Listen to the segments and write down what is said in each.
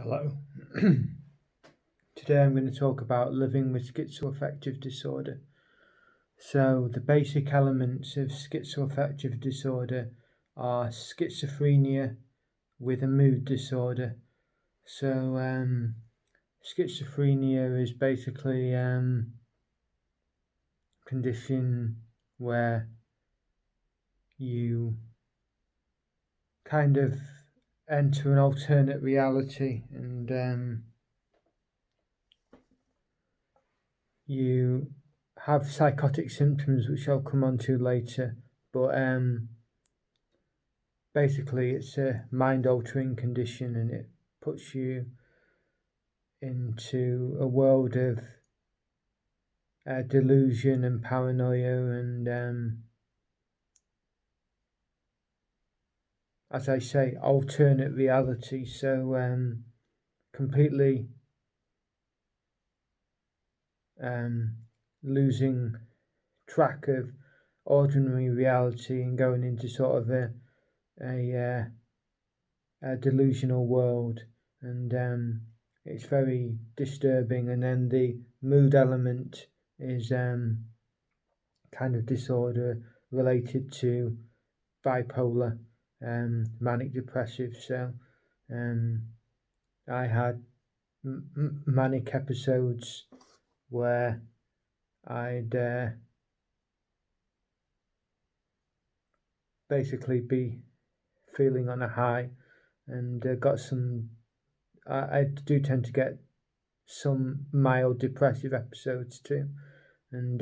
Hello. Today I'm going to talk about living with schizoaffective disorder. So the basic elements of schizoaffective disorder are schizophrenia with a mood disorder. So schizophrenia is basically a condition where you kind of enter an alternate reality and you have psychotic symptoms, which I'll come on to later, but basically it's a mind-altering condition and it puts you into a world of delusion and paranoia and as I say, alternate reality. So completely losing track of ordinary reality and going into sort of a delusional world, and it's very disturbing. And then the mood element is kind of disorder related to bipolar, manic depressive. So I had manic episodes where I'd basically be feeling on a high and got some. I do tend to get some mild depressive episodes too, and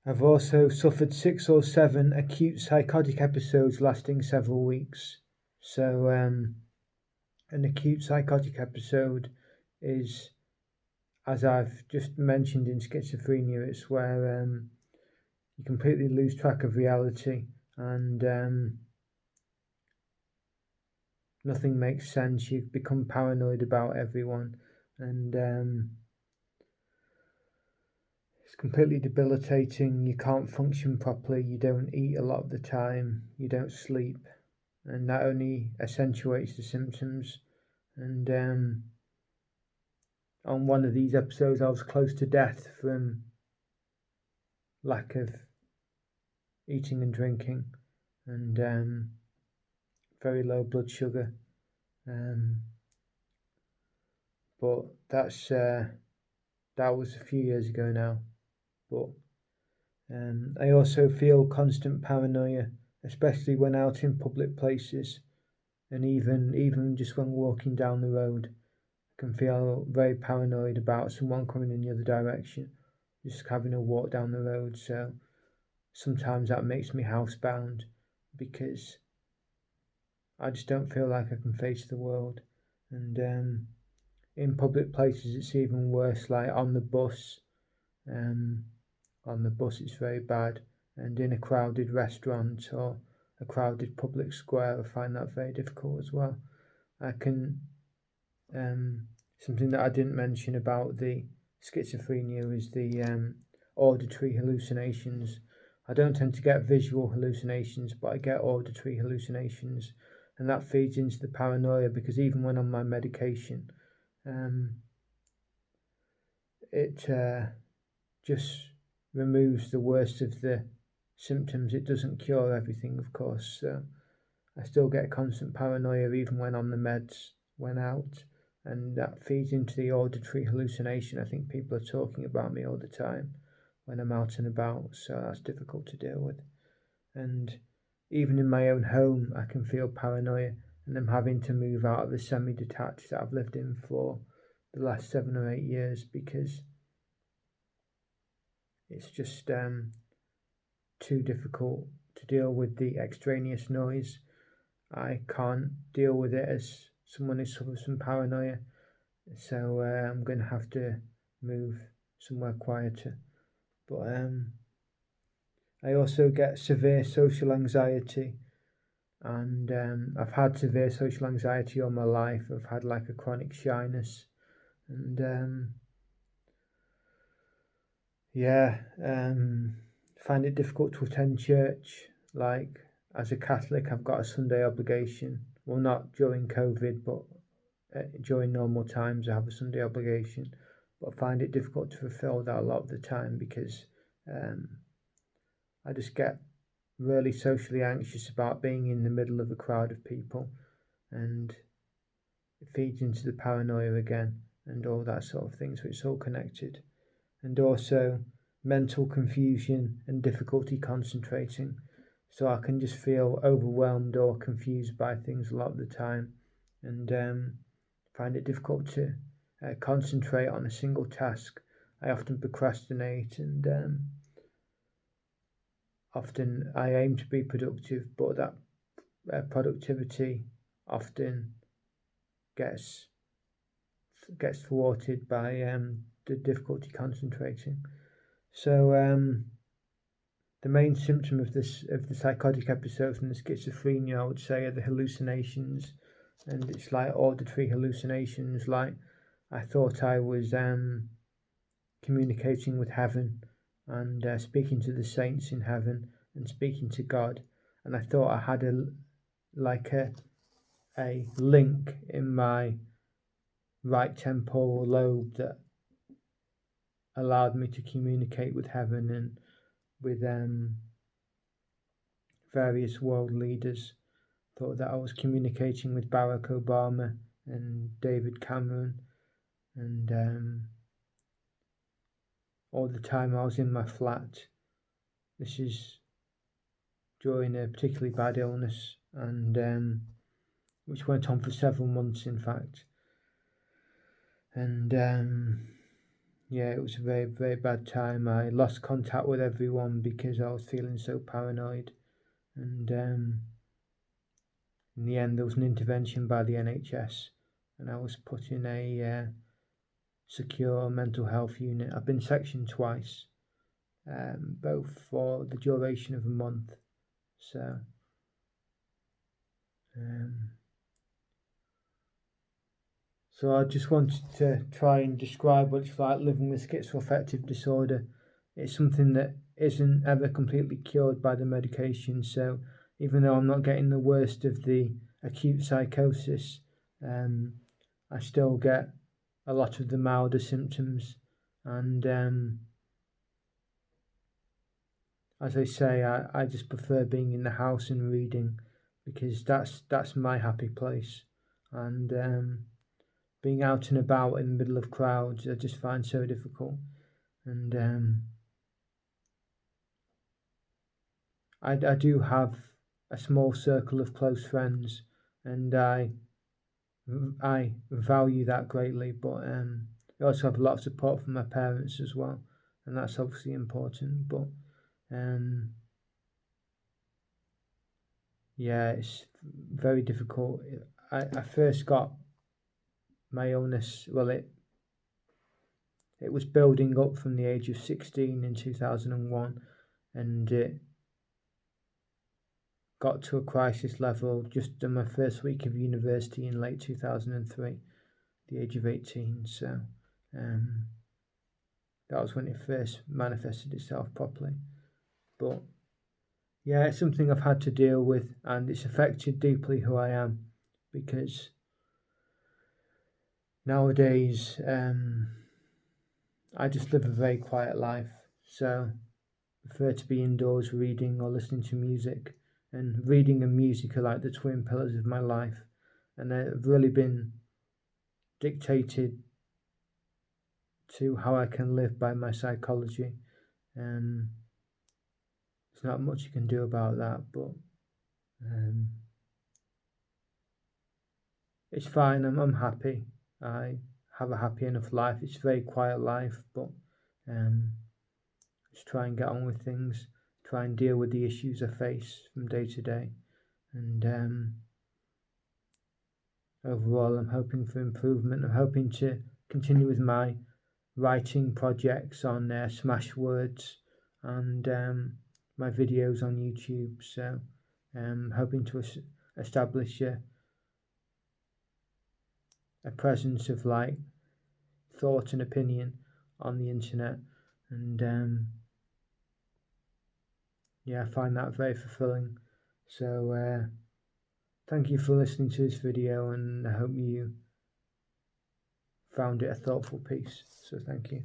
I've also suffered 6 or 7 acute psychotic episodes lasting several weeks. So an acute psychotic episode is, as I've just mentioned in schizophrenia, it's where you completely lose track of reality and nothing makes sense. You become paranoid about everyone, and it's completely debilitating. You can't function properly. You don't eat a lot of the time. You don't sleep, and that only accentuates the symptoms. And on one of these episodes, I was close to death from lack of eating and drinking, and very low blood sugar. But that was a few years ago now. But I also feel constant paranoia, especially when out in public places, and even just when walking down the road, I can feel very paranoid about someone coming in the other direction, just having a walk down the road. So sometimes that makes me housebound because I just don't feel like I can face the world. And in public places, it's even worse. Like on the bus, it's very bad, and in a crowded restaurant or a crowded public square, I find that very difficult as well. I can something that I didn't mention about the schizophrenia is the auditory hallucinations. I don't tend to get visual hallucinations, but I get auditory hallucinations, and that feeds into the paranoia because even when on my medication, it just removes the worst of the symptoms. It doesn't cure everything, of course. So I still get constant paranoia even when on the meds, when out, and that feeds into the auditory hallucination. I think people are talking about me all the time when I'm out and about, so that's difficult to deal with. And even in my own home, I can feel paranoia, and I'm having to move out of the semi-detached that I've lived in for the last 7 or 8 years because it's just too difficult to deal with the extraneous noise. I can't deal with it as someone who suffers from paranoia, so I'm going to have to move somewhere quieter. But I also get severe social anxiety, and I've had severe social anxiety all my life. I've had like a chronic shyness, and find it difficult to attend church. Like as a Catholic, I've got a Sunday obligation, well, not during COVID, but during normal times I have a Sunday obligation, but I find it difficult to fulfill that a lot of the time because I just get really socially anxious about being in the middle of a crowd of people, and it feeds into the paranoia again and all that sort of thing, so it's all connected. And also mental confusion and difficulty concentrating, so I can just feel overwhelmed or confused by things a lot of the time, and find it difficult to concentrate on a single task. I often procrastinate, and often I aim to be productive, but that productivity often gets thwarted by the difficulty concentrating. So the main symptom of the psychotic episodes and the schizophrenia, I would say, are the hallucinations, and it's like auditory hallucinations. Like I thought I was communicating with heaven and speaking to the saints in heaven and speaking to God, and I thought I had a link in my right temporal lobe that allowed me to communicate with heaven and with various world leaders. Thought that I was communicating with Barack Obama and David Cameron, and all the time I was in my flat. This is during a particularly bad illness, and which went on for several months, in fact. And yeah, it was a very, very bad time. I lost contact with everyone because I was feeling so paranoid. And in the end, there was an intervention by the NHS, and I was put in a secure mental health unit. I've been sectioned twice, both for the duration of a month. So, so I just wanted to try and describe what it's like living with schizoaffective disorder. It's something that isn't ever completely cured by the medication. So even though I'm not getting the worst of the acute psychosis, I still get a lot of the milder symptoms. And as I say, I just prefer being in the house and reading because that's my happy place. And being out and about in the middle of crowds, I just find so difficult. And I do have a small circle of close friends, and I value that greatly. But I also have a lot of support from my parents as well, and that's obviously important. But yeah, it's very difficult. I first got my illness. Well, it was building up from the age of 16 in 2001, and it got to a crisis level just in my first week of university in late 2003, the age of 18. So that was when it first manifested itself properly. But yeah, it's something I've had to deal with, and it's affected deeply who I am, because nowadays I just live a very quiet life. So I prefer to be indoors reading or listening to music. And reading and music are like the twin pillars of my life, and they've really been dictated to how I can live by my psychology. There's not much you can do about that, but it's fine. I'm happy. I have a happy enough life. It's a very quiet life, but just try and get on with things. Try and deal with the issues I face from day to day, and overall, I'm hoping for improvement. I'm hoping to continue with my writing projects on Smashwords and my videos on YouTube. So I'm hoping to establish a presence of like thought and opinion on the internet, and yeah, I find that very fulfilling. So thank you for listening to this video, and I hope you found it a thoughtful piece. So thank you.